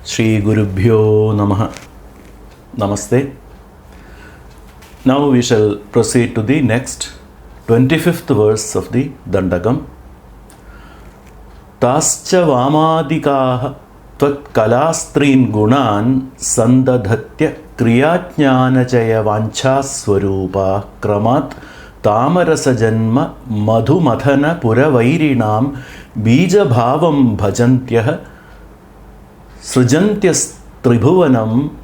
Shri Gurubhyo Namaha. Namaste. Now we shall proceed to the next 25th verse of the Dandakam. Tascha Vamadikaha Tvat Kalastrin Gunan Sandadhatya Kriyajnanachaya Vancha Swarupa Kramat Tamarasa Janma Madhumathana Puravairinam Bija Bhavam Bhajantyah Srujantyas Tribhuvanam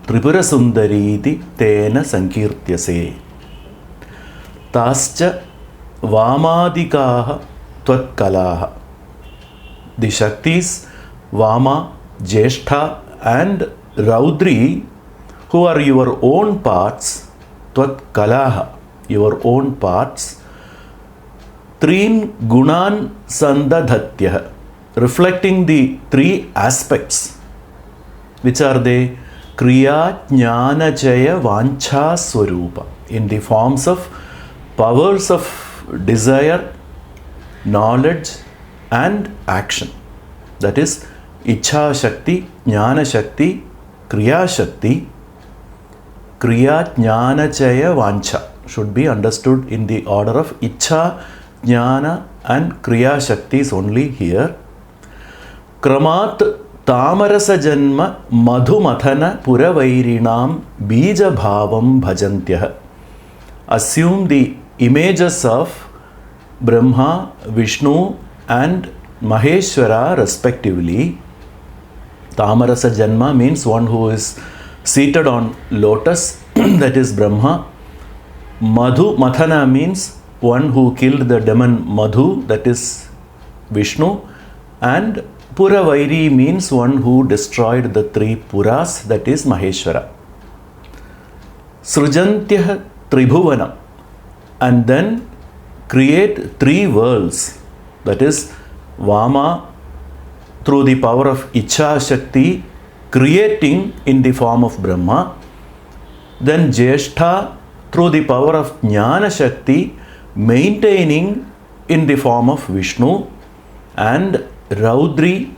Tripurasundariti Tena Sankirtyase. Tascha Vamadikaha Tvatkalaha. The Shaktis Vama, Jeshtha and Raudri, who are your own parts, Tvatkalaha, your own parts, Trin Gunan Sandadhatyah, reflecting the three aspects. Which are they? Kriya, Jnana, Jaya, Vancha, Swarupa, in the forms of powers of desire, knowledge and action. That is Ichha Shakti, Jnana Shakti, Kriya Shakti. Kriya, Jnana, Jaya, Vancha should be understood in the order of Ichha, Jnana and Kriya Shaktis only here. Kramat Tamarasa Janma Madhumathana Puravairinam Bija Bhavam Bhajantyah. Assume the images of Brahma, Vishnu and Maheshwara respectively. Tamarasa Janma means one who is seated on lotus, that is Brahma. Madhu Mathana means one who killed the demon Madhu, that is Vishnu. And Puravairi means one who destroyed the three Puras, that is Maheshwara. Srujantyah Tribhuvanam, and then create three worlds, that is Vama through the power of Ichha Shakti, creating in the form of Brahma, then Jeshtha through the power of Jnana Shakti, maintaining in the form of Vishnu, and Raudri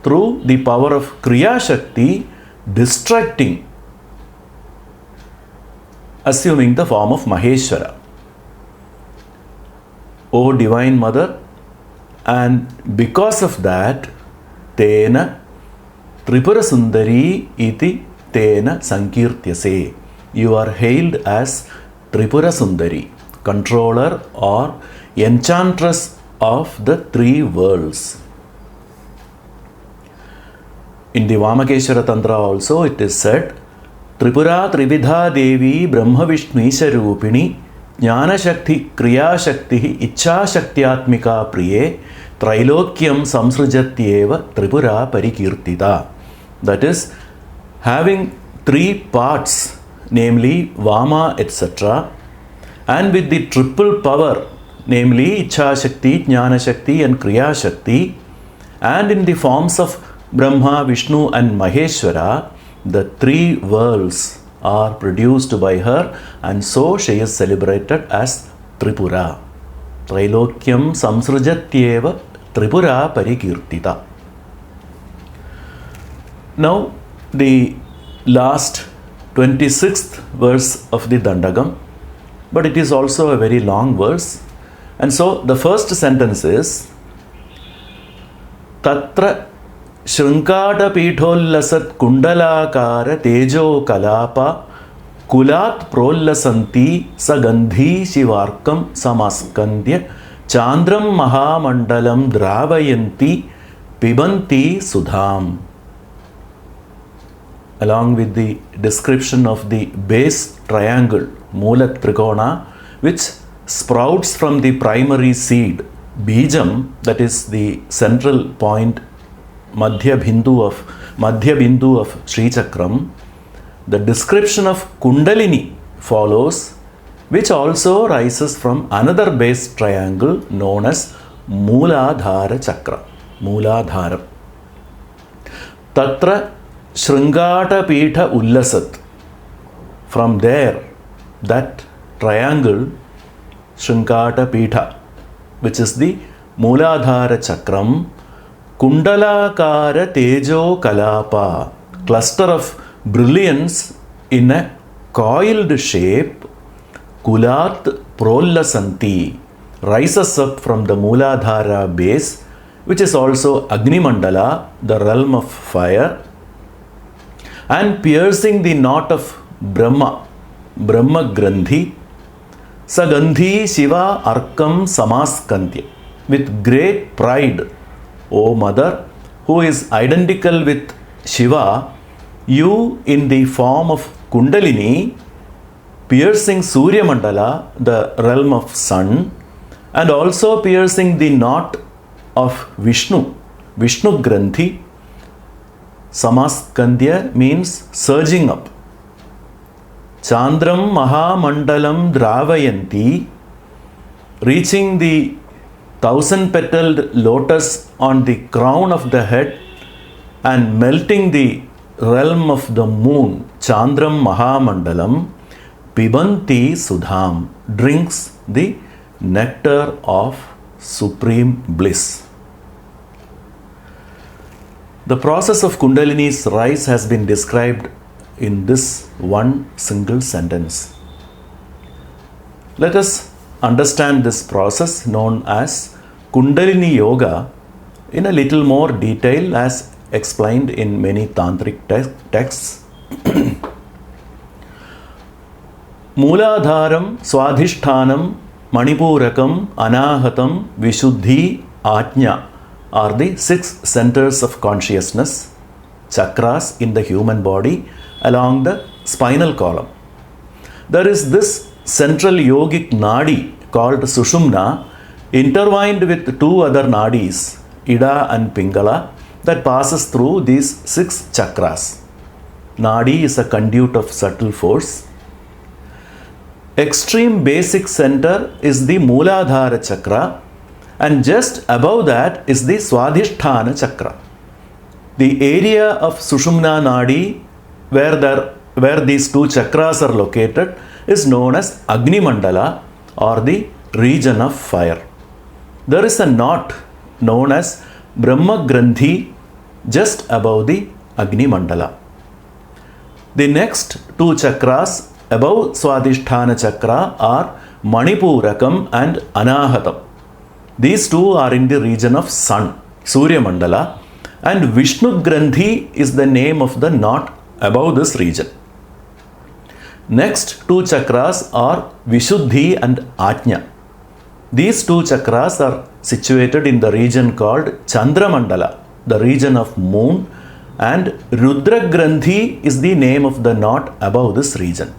through the power of Kriya Shakti, distracting, assuming the form of Maheshwara. O Divine Mother, and because of that, Tena Tripurasundari iti Tena Sankirtyase. You are hailed as Tripurasundari, controller or enchantress of the three worlds. In the Vamakeshwara Tantra also it is said, Tripura Trividha Devi Brahma Vishnu Isha Rupini Jnana Shakti Kriya Shakti Ichha Shaktyatmika Priye Trilokyam Samsrujatyeva Tripura Parikirtita. That is, having three parts, namely Vama, etc., and with the triple power, namely Ichha Shakti, Jnana Shakti and Kriya Shakti, and in the forms of Brahma, Vishnu and Maheshwara, the three worlds are produced by her, and so she is celebrated as Tripura. Trilokyam Samsrujatyeva Tripura Parikirtita. Now the last 26th verse of the Dandakam, but it is also a very long verse. And so the first sentence is Tatra Shrinkada Pithollasat Kundalakara Tejo Kalapa Kulat Prollasanti Sagandhi Shivarkam Samaskandya Chandram Mahamandalam Dravayanti Pibanti Sudham. Along with the description of the base triangle, Moola Trikona, which sprouts from the primary seed, Bijam, that is the central point, Madhya Bindu of Sri Chakram, the description of Kundalini follows, which also rises from another base triangle known as Mooladhara Chakra. Mooladhara. Tatra Shringata Pitha Ullasat. From there, that triangle, Shringata Pitha, which is the Mooladhara Chakram, Kundalakara Tejo Kalapa, cluster of brilliance in a coiled shape, Kulat Prolasanti, rises up from the Mooladhara base, which is also Agni Mandala, the realm of fire, and piercing the knot of Brahma, Brahma Grandhi, Sagandhi Shiva Arkam Samaskantya, with great pride, O Mother, who is identical with Shiva, you in the form of Kundalini, piercing Surya Mandala, the realm of sun, and also piercing the knot of Vishnu, Vishnu Grandhi. Samaskandya means surging up. Chandram Mahamandalam Dravayanti, reaching the 1,000-petaled lotus on the crown of the head and melting the realm of the moon, Chandram Mahamandalam, Pibanti Sudham, drinks the nectar of supreme bliss. The process of Kundalini's rise has been described in this one single sentence. Let us understand this process known as Kundalini Yoga in a little more detail as explained in many tantric texts. Mooladharam, Swadhishthanam, Manipurakam, Anahatam, Vishuddhi, Ajna are the 6 centers of consciousness, chakras in the human body along the spinal column. There is this central yogic nadi called Sushumna intertwined with 2 other nadis, Ida and Pingala, that passes through these 6 chakras. Nadi is a conduit of subtle force. Extreme basic center is the Mooladhara chakra, and just above that is the Swadhisthana chakra. The area of Sushumna Nadi where these 2 chakras are located is known as Agni Mandala, or the region of fire. There is a knot known as Brahma Grandhi just above the Agni Mandala. The next 2 chakras above Swadhisthana chakra are Manipurakam and Anahatam. These 2 are in the region of sun, Surya Mandala, and Vishnu Grandhi is the name of the knot above this region. Next 2 chakras are Vishuddhi and Ajna. These 2 chakras are situated in the region called Chandra Mandala, the region of moon, and Rudra Grandhi is the name of the knot above this region.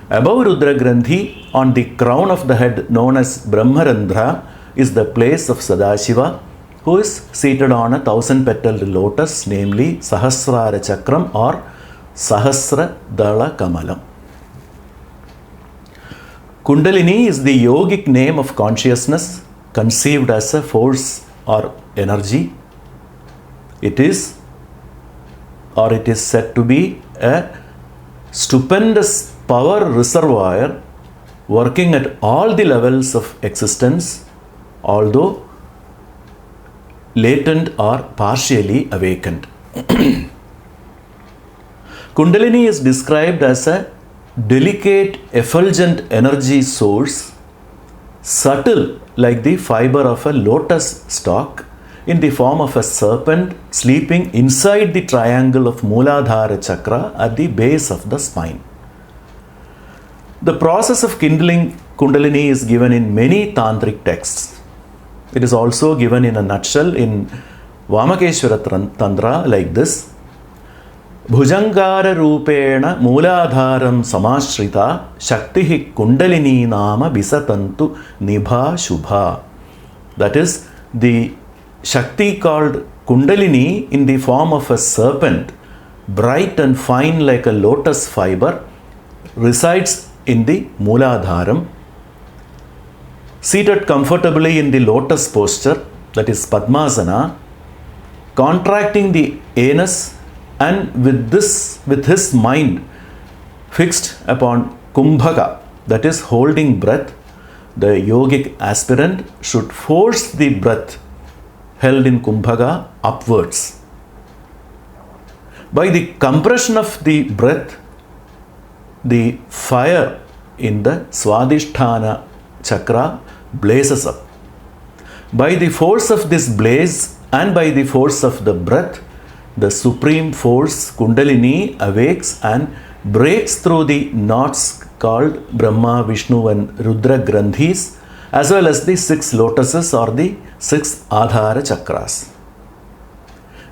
Above Rudra Grandhi, on the crown of the head known as Brahmarandhra, is the place of Sadashiva, who is seated on a 1,000-petaled lotus, namely Sahasrara Chakram or Sahasra Dala Kamalam. Kundalini is the yogic name of consciousness conceived as a force or energy. It is said to be a stupendous power reservoir working at all the levels of existence, although latent or partially awakened. Kundalini is described as a delicate, effulgent energy source, subtle like the fiber of a lotus stalk, in the form of a serpent sleeping inside the triangle of Mooladhara chakra at the base of the spine. The process of kindling Kundalini is given in many tantric texts. It is also given in a nutshell in Vamakeshwara Tantra like this: Bhujangara Rupena Mooladharam Samashrita Shaktihi Kundalini Nama Visatantu Nibha Shubha. That is, the Shakti called Kundalini in the form of a serpent, bright and fine like a lotus fiber, resides in the Mooladharam. Seated comfortably in the lotus posture, that is Padmasana, contracting the anus, and with his mind fixed upon Kumbhaka, that is holding breath, the yogic aspirant should force the breath held in Kumbhaka upwards. By the compression of the breath, the fire in the Swadhisthana chakra blazes up. By the force of this blaze and by the force of the breath, the supreme force Kundalini awakes and breaks through the knots called Brahma, Vishnu and Rudra Granthis, as well as the 6 lotuses or the 6 Adhara chakras.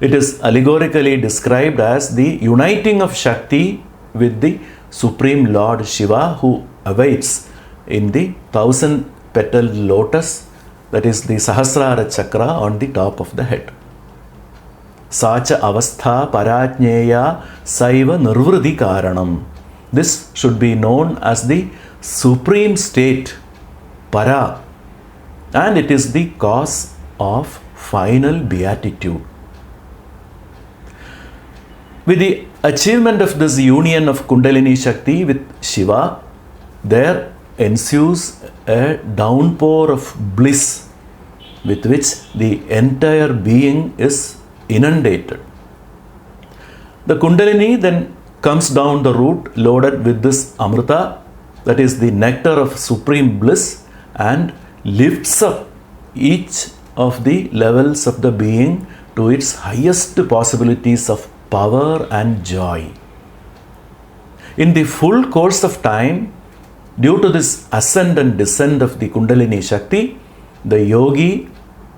It is allegorically described as the uniting of Shakti with the Supreme Lord Shiva, who awaits in the 1000-petaled lotus, that is the Sahasrara chakra on the top of the head. Sacha avastha parajneya saiva nirvriti karanam. This should be known as the supreme state, para, and it is the cause of final beatitude. With the achievement of this union of Kundalini Shakti with Shiva, there ensues a downpour of bliss with which the entire being is inundated. The Kundalini then comes down the route loaded with this Amrita, that is the nectar of supreme bliss, and lifts up each of the levels of the being to its highest possibilities of power and joy. In the full course of time, due to this ascent and descent of the Kundalini Shakti, the yogi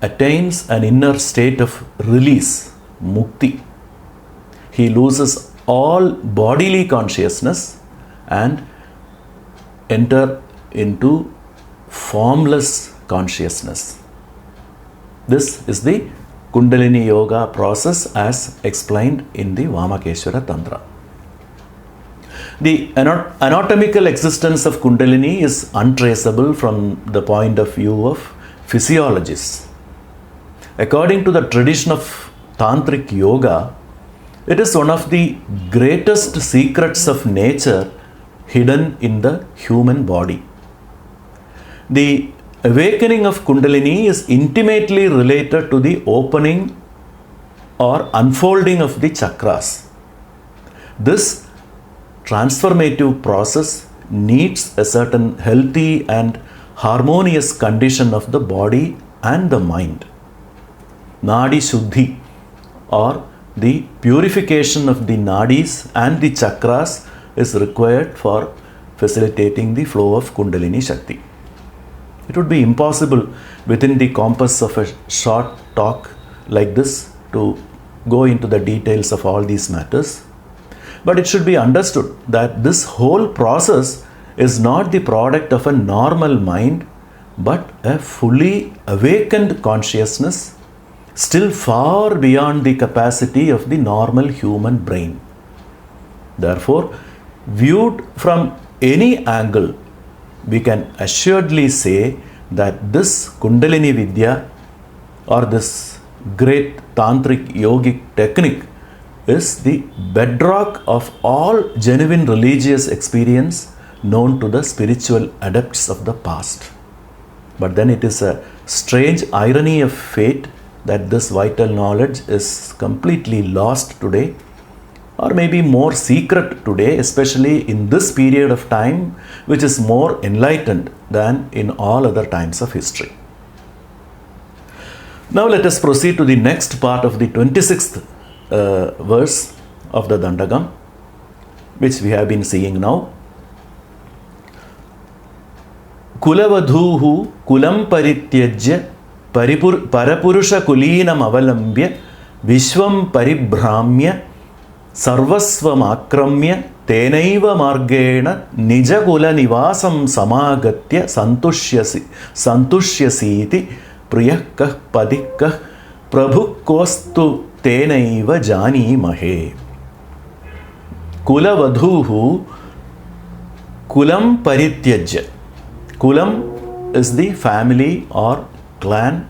attains an inner state of release, mukti. He loses all bodily consciousness and enter into formless consciousness. This is the Kundalini Yoga process as explained in the Vamakeshwara Tantra. The anatomical existence of Kundalini is untraceable from the point of view of physiologists. According to the tradition of Tantric Yoga, it is one of the greatest secrets of nature hidden in the human body. The awakening of Kundalini is intimately related to the opening or unfolding of the chakras. This transformative process needs a certain healthy and harmonious condition of the body and the mind. Nadi Shuddhi, or the purification of the nadis and the chakras, is required for facilitating the flow of Kundalini Shakti. It would be impossible within the compass of a short talk like this to go into the details of all these matters. But it should be understood that this whole process is not the product of a normal mind, but a fully awakened consciousness, still far beyond the capacity of the normal human brain. Therefore, viewed from any angle, we can assuredly say that this Kundalini Vidya or this great Tantric yogic technique is the bedrock of all genuine religious experience known to the spiritual adepts of the past. But then it is a strange irony of fate that this vital knowledge is completely lost today, or maybe more secret today, especially in this period of time, which is more enlightened than in all other times of history. Now let us proceed to the next part of the 26th verse of the Dandagam, which we have been seeing now. Kulavadhuhu kulam parityajya parapurusha kulinam avalambya vishvam paribhramya sarvasvam akramya tenaiva margena nijakula nivasam samagatya santushyasiti priyakkah padikkah prabhukostu tenaiva jani mahe. Kulavadhuhu kulam parityajya. Kulam is the family or clan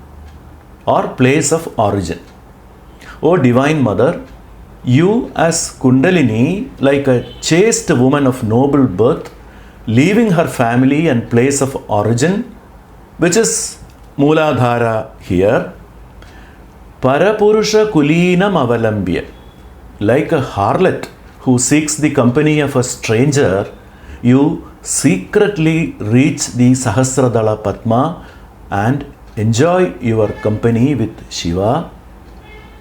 or place of origin. O Divine Mother, you as Kundalini, like a chaste woman of noble birth, leaving her family and place of origin, which is Mooladhara here, Parapurusha Kulinam Avalambya. Like a harlot who seeks the company of a stranger, you secretly reach the Sahasradala Padma and enjoy your company with Shiva.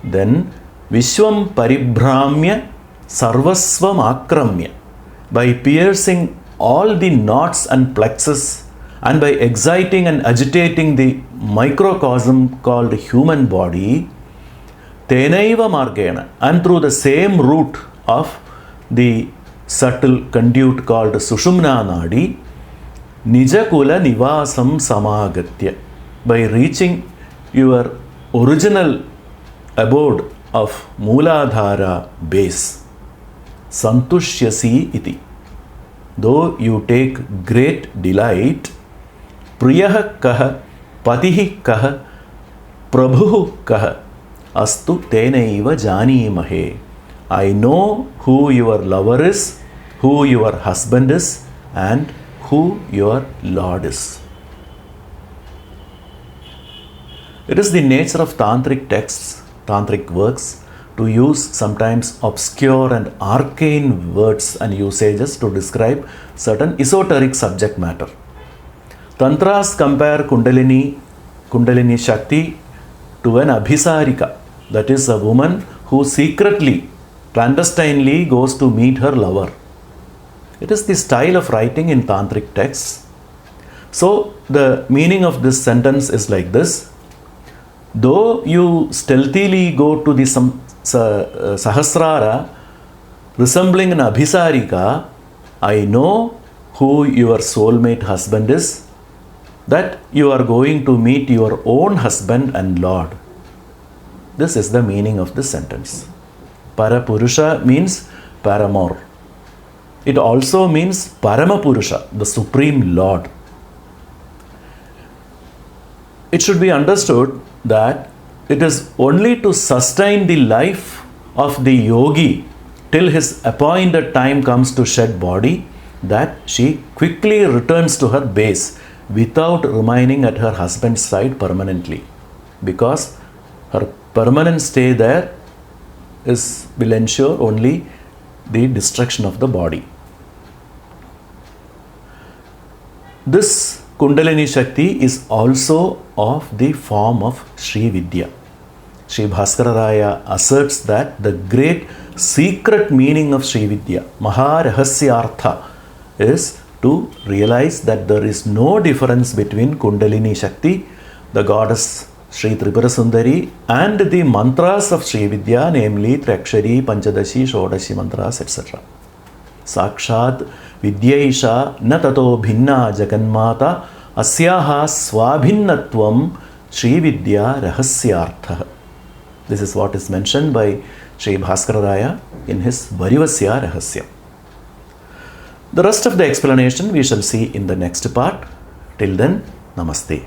Then Vishwam Paribhramya Sarvasvam Akramya. By piercing all the knots and plexus and by exciting and agitating the microcosm called human body, Tenaiva Margena, and through the same route of the subtle conduit called Sushumna Nadi, Nijakula Nivasam Samagatya. By reaching your original abode of Mooladhara base, Santushyasi iti. Though you take great delight, Priyaha kaha, Patihi kaha, Prabhu kaha, Astu tenaiva jani mahe. I know who your lover is, who your husband is, and who your Lord is. It is the nature of tantric texts, tantric works, to use sometimes obscure and arcane words and usages to describe certain esoteric subject matter. Tantras compare Kundalini Shakti to an Abhisarika, that is a woman who secretly, clandestinely goes to meet her lover. It is the style of writing in tantric texts. So the meaning of this sentence is like this: though you stealthily go to the Sahasrara resembling an Abhisarika, I know who your soulmate husband is, that you are going to meet your own husband and Lord. This is the meaning of this sentence. Parapurusha means paramour. It also means Paramapurusha, the Supreme Lord. It should be understood that it is only to sustain the life of the yogi till his appointed time comes to shed body that she quickly returns to her base without remaining at her husband's side permanently, because her permanent stay there will ensure only the destruction of the body. This Kundalini Shakti is also of the form of Sri Vidya. Sri Bhaskara Raya asserts that the great secret meaning of Sri Vidya, Maharahasyartha, is to realize that there is no difference between Kundalini Shakti, the goddess Sri Tripura Sundari, and the mantras of Sri Vidya, namely Trakshari, Panchadashi, Shodashi mantras, etc. Sakshat Vidyaisha na tato bhinna jaganmata asyaha swabhinnatvam Sri Vidya rahasyartha. This is what is mentioned by Sri Bhaskara Raya in his Varivasya Rahasya. The rest of the explanation we shall see in the next part. Till then, Namaste.